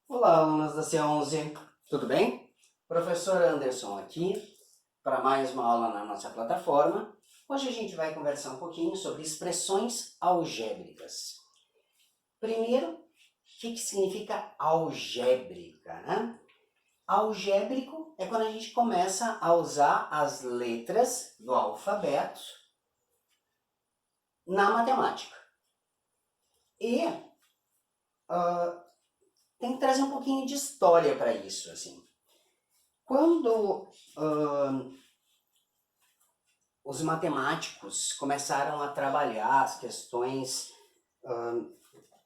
Olá, alunos da C11, tudo bem? Professor Anderson aqui para mais uma aula na nossa plataforma. Hoje a gente vai conversar um pouquinho sobre expressões algébricas. Primeiro, o que significa algébrica, né? Algébrico é quando a gente começa a usar as letras do alfabeto na matemática. E tem que trazer um pouquinho de história para isso, assim. Quando os matemáticos começaram a trabalhar as questões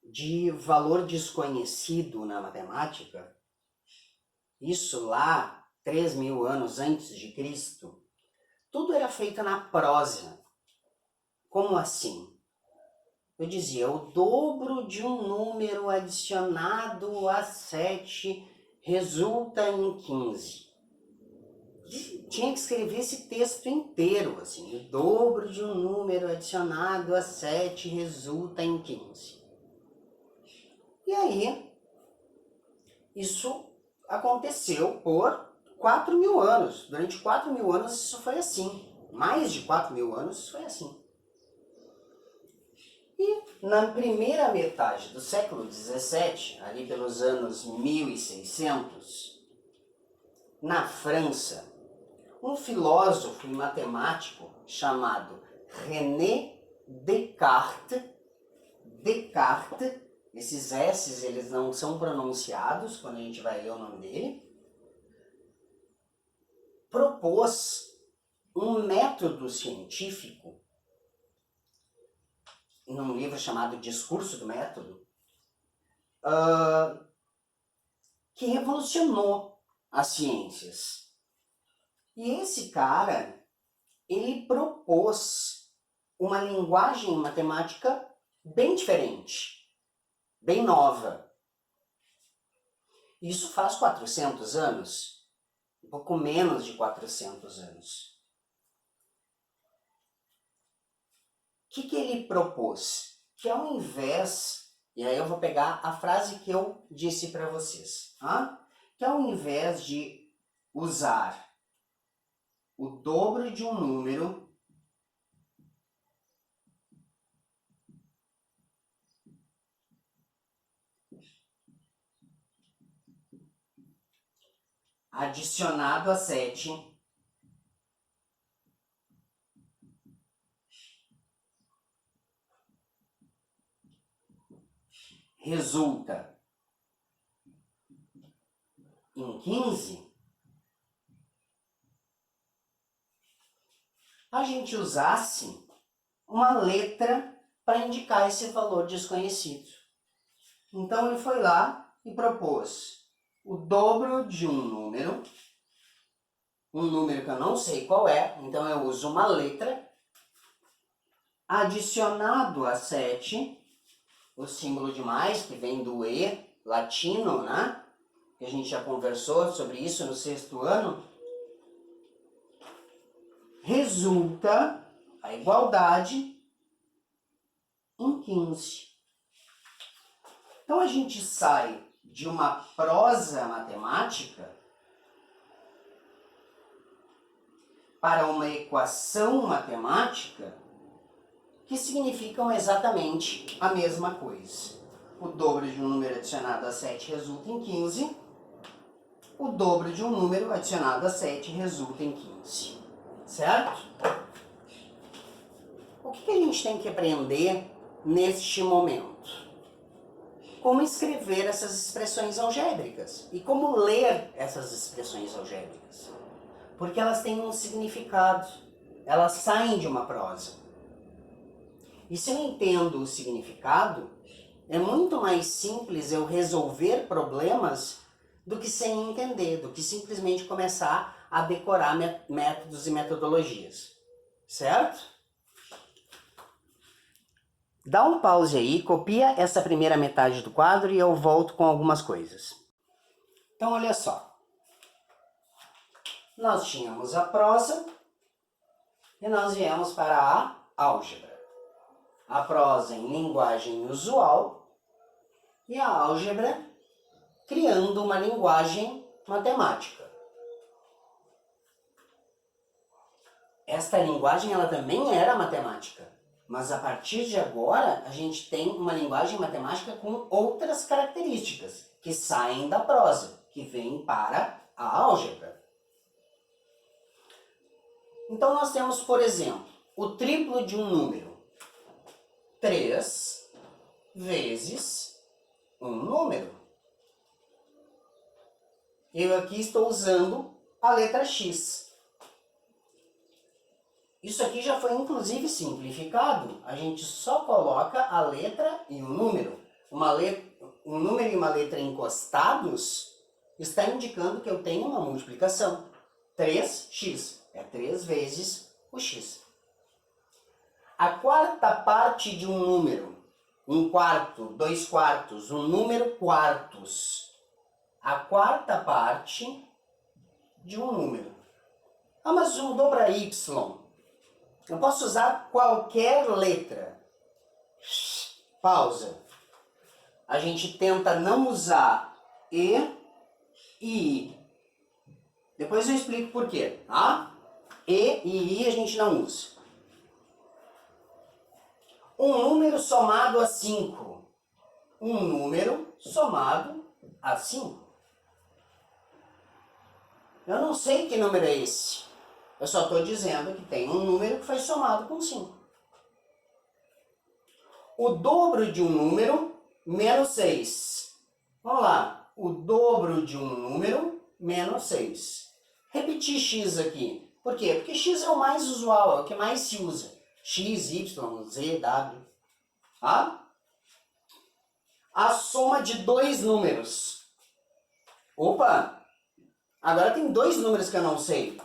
de valor desconhecido na matemática, isso lá 3.000 anos antes de Cristo, tudo era feito na prosa. Como assim? Eu dizia, o dobro de um número adicionado a 7 resulta em 15. Tinha que escrever esse texto inteiro, assim, o dobro de um número adicionado a 7 resulta em 15. E aí, isso aconteceu por 4.000 anos. Durante 4.000 anos isso foi assim. Mais de 4.000 anos isso foi assim. E na primeira metade do século XVII, ali pelos anos 1600, na França, um filósofo e matemático chamado René Descartes, esses S's eles não são pronunciados quando a gente vai ler o nome dele, propôs um método científico num livro chamado Discurso do Método, que revolucionou as ciências. E esse cara, ele propôs uma linguagem matemática bem diferente, bem nova. Isso faz 400 anos, um pouco menos de 400 anos. O que ele propôs? Que ao invés, e aí eu vou pegar a frase que eu disse para vocês, que ao invés de usar o dobro de um número adicionado a 7 resulta em 15, a gente usasse uma letra para indicar esse valor desconhecido. Então ele foi lá e propôs o dobro de um número que eu não sei qual é, então eu uso uma letra, adicionado a 7, o símbolo de mais, que vem do E, latino, né? Que a gente já conversou sobre isso no 6º ano, resulta a igualdade em 15. Então a gente sai de uma prosa matemática para uma equação matemática que significam exatamente a mesma coisa. O dobro de um número adicionado a 7 resulta em 15. O dobro de um número adicionado a 7 resulta em 15. Certo? O que a gente tem que aprender neste momento? Como escrever essas expressões algébricas e como ler essas expressões algébricas. Porque elas têm um significado, elas saem de uma prosa. E se eu entendo o significado, é muito mais simples eu resolver problemas do que sem entender, do que simplesmente começar a decorar métodos e metodologias. Certo? Dá um pause aí, copia essa primeira metade do quadro e eu volto com algumas coisas. Então, olha só. Nós tínhamos a prosa e nós viemos para a álgebra. A prosa em linguagem usual e a álgebra criando uma linguagem matemática. Esta linguagem ela também era matemática, mas a partir de agora a gente tem uma linguagem matemática com outras características que saem da prosa, que vêm para a álgebra. Então nós temos, por exemplo, o triplo de um número. 3 vezes um número. Eu aqui estou usando a letra X. Isso aqui já foi inclusive simplificado. A gente só coloca a letra e o número. Um número e uma letra encostados está indicando que eu tenho uma multiplicação. 3x é 3 vezes o x. A quarta parte de um número, 1/4, 2/4, um número quartos. A quarta parte de um número. Ah, mas mudou para y. Eu posso usar qualquer letra. Pausa. A gente tenta não usar E e I. Depois eu explico por quê, tá? E e I a gente não usa. Um número somado a 5. Um número somado a 5. Eu não sei que número é esse. Eu só estou dizendo que tem um número que foi somado com 5. O dobro de um número menos 6. Vamos lá. O dobro de um número menos 6. Repetir x aqui. Por quê? Porque x é o mais usual, é o que mais se usa. X, Y, Z, W. Tá? A soma de dois números. Opa! Agora tem dois números que eu não sei.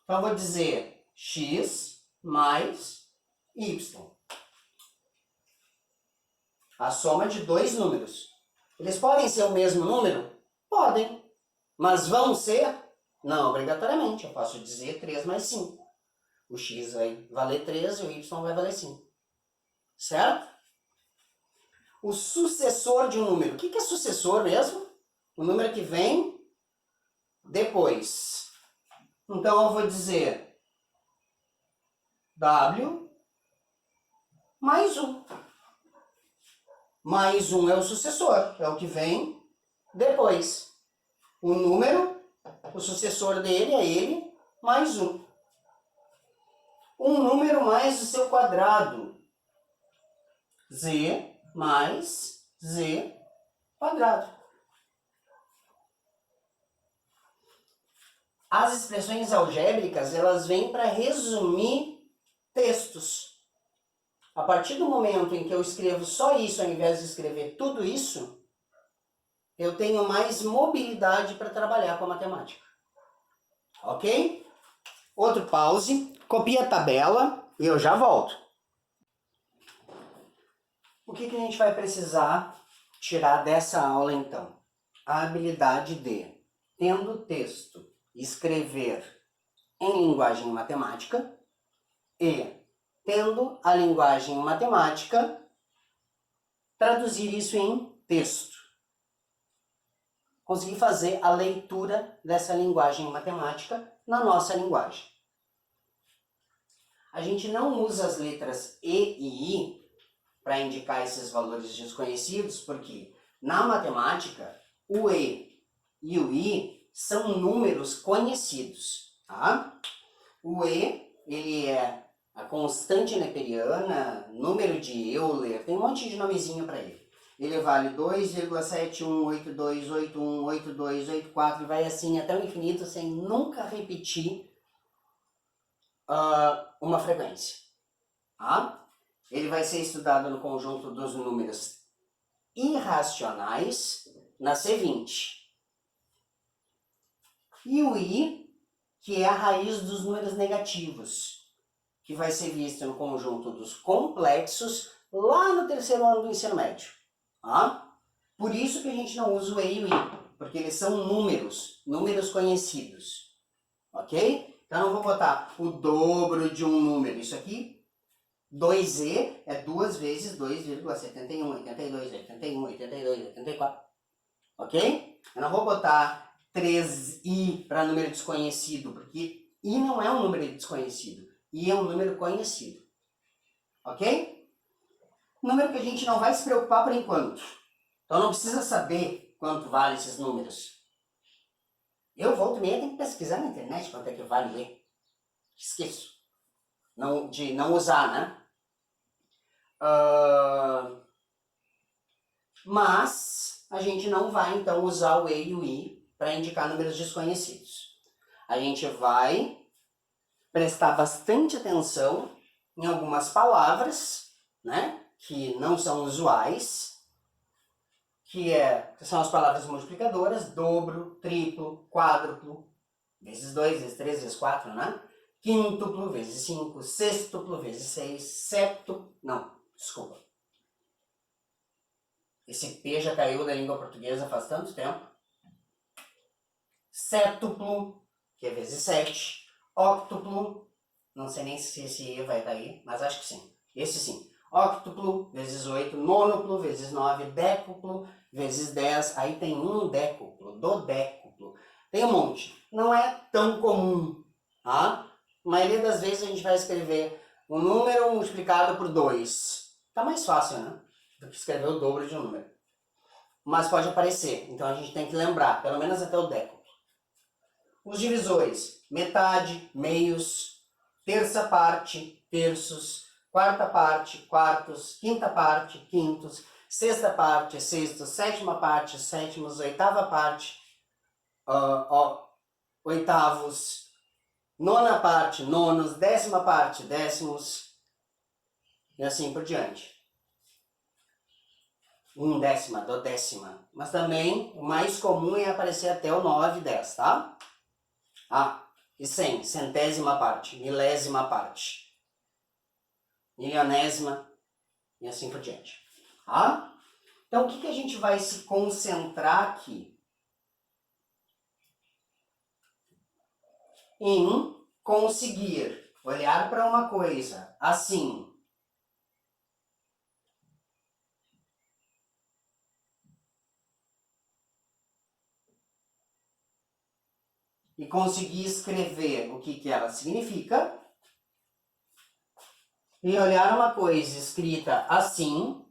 Então eu vou dizer x mais y. A soma de dois números. Eles podem ser o mesmo número? Podem. Mas vão ser? Não, obrigatoriamente. Eu posso dizer 3 mais 5. O x vai valer 3 e o y vai valer 5. Certo? O sucessor de um número. O que é sucessor mesmo? O número que vem depois. Então eu vou dizer w mais 1. Mais 1 é o sucessor, é o que vem depois. O número, o sucessor dele é ele mais 1. Um número mais o seu quadrado. Z mais Z quadrado. As expressões algébricas, elas vêm para resumir textos. A partir do momento em que eu escrevo só isso, ao invés de escrever tudo isso, eu tenho mais mobilidade para trabalhar com a matemática. Ok? Outro pause, copia a tabela e eu já volto. O que a gente vai precisar tirar dessa aula então? A habilidade de, tendo texto, escrever em linguagem matemática e, tendo a linguagem matemática, traduzir isso em texto. Conseguir fazer a leitura dessa linguagem matemática na nossa linguagem. A gente não usa as letras E e I para indicar esses valores desconhecidos, porque na matemática o E e o I são números conhecidos. Tá? O E, ele é a constante neperiana, número de Euler, tem um monte de nomezinho para ele. Ele vale 2,7182818284 e vai assim até o infinito sem nunca repetir uma frequência. Tá? Ele vai ser estudado no conjunto dos números irracionais na C20. E o I, que é a raiz dos números negativos, que vai ser visto no conjunto dos complexos lá no terceiro ano do ensino médio. Tá? Por isso que a gente não usa o E e o I, porque eles são números conhecidos. Ok? Então eu vou botar o dobro de um número. Isso aqui, 2E é 2 vezes 2,71, 82, 81, 82, 84. ok? Eu não vou botar 3i para número desconhecido, porque i não é um número desconhecido, i é um número conhecido, ok? Número que a gente não vai se preocupar por enquanto, então não precisa saber quanto vale esses números. Eu volto e meia tenho que pesquisar na internet quanto é que vale ler. Esqueço de não usar, né? Mas a gente não vai então usar o e e o i para indicar números desconhecidos. A gente vai prestar bastante atenção em algumas palavras, né, que não são usuais, que são as palavras multiplicadoras: dobro, triplo, quádruplo, vezes 2, vezes 3, vezes 4, né? Quíntuplo, vezes 5, sextuplo, vezes 6, septuplo... Não, desculpa. Esse P já caiu da língua portuguesa faz tanto tempo. Sétuplo, que é vezes 7. Octuplo, não sei nem se esse E vai cair, mas acho que sim. Esse sim. Octuplo, vezes 8. Nônuplo, vezes 9. Décuplo, vezes 10. Aí tem um décuplo, dodécuplo. Tem um monte. Não é tão comum, tá? A maioria das vezes a gente vai escrever um número multiplicado por 2. Tá mais fácil, né? Do que escrever o dobro de um número. Mas pode aparecer, então a gente tem que lembrar, pelo menos até o décuplo. Os divisores: metade, meios, terça parte, terços, quarta parte, quartos, quinta parte, quintos, sexta parte, sextos, sétima parte, sétimos, oitava parte, oitavos, nona parte, nonos, décima parte, décimos, e assim por diante. Décima, dodécima. Mas também o mais comum é aparecer até o 9 e 10, tá? E 100, centésima parte, milésima parte, milionésima e assim por diante. Tá? Então o que a gente vai se concentrar aqui? Em conseguir olhar para uma coisa assim, e conseguir escrever o que ela significa, e olhar uma coisa escrita assim,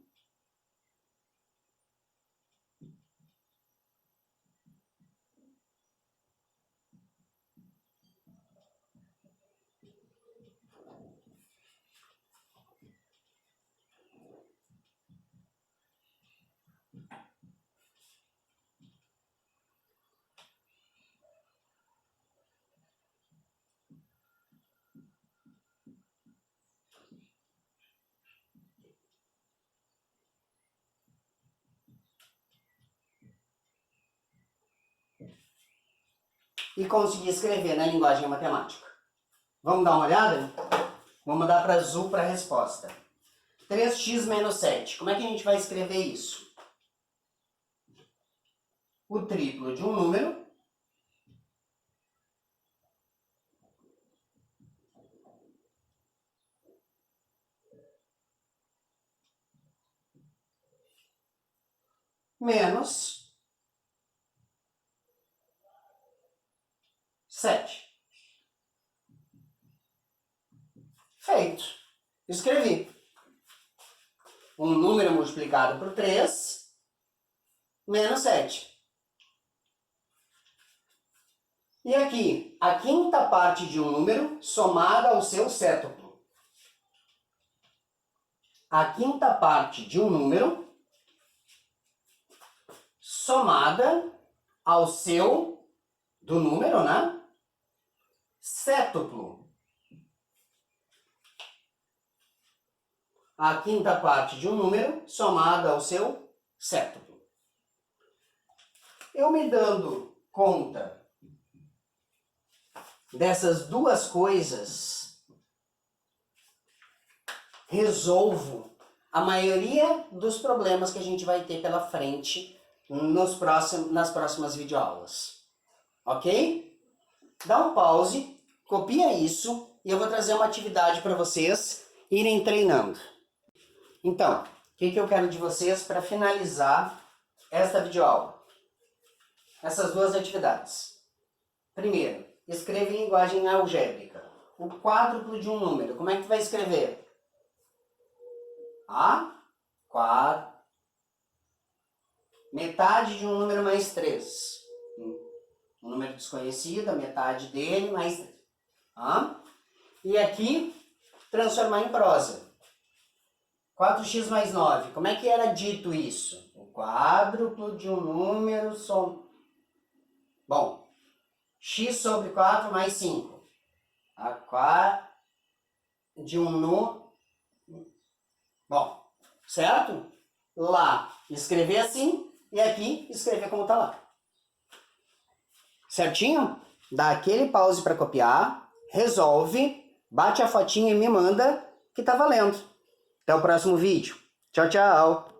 e conseguir escrever na linguagem matemática. Vamos dar uma olhada? Vamos dar para azul para a resposta. 3x menos 7. Como é que a gente vai escrever isso? O triplo de um número menos 7. Feito. Escrevi. Um número multiplicado por 3 menos 7. E aqui, a quinta parte de um número somada ao seu sétuplo. A quinta parte de um número somada ao seu, do número, né? Sétuplo. A quinta parte de um número somada ao seu sétuplo. Eu me dando conta dessas duas coisas, resolvo a maioria dos problemas que a gente vai ter pela frente nas próximas videoaulas. Ok? Dá um pause, copia isso e eu vou trazer uma atividade para vocês irem treinando. Então, o que eu quero de vocês para finalizar esta videoaula? essas duas atividades. Primeiro, escreva em linguagem algébrica. O quádruplo de um número. Como é que tu vai escrever? Quadro. Metade de um número mais 3. Um número desconhecido, a metade dele mais 3. E aqui, transformar em prosa. 4x mais 9. Como é que era dito isso? O quádruplo de um número Bom, x sobre 4 mais 5. A 4 de um número. Bom, certo? Lá, escrever assim, e aqui, escrever como está lá. Certinho? Dá aquele pause para copiar, resolve, bate a fotinha e me manda, que tá valendo. Até o próximo vídeo. Tchau, tchau!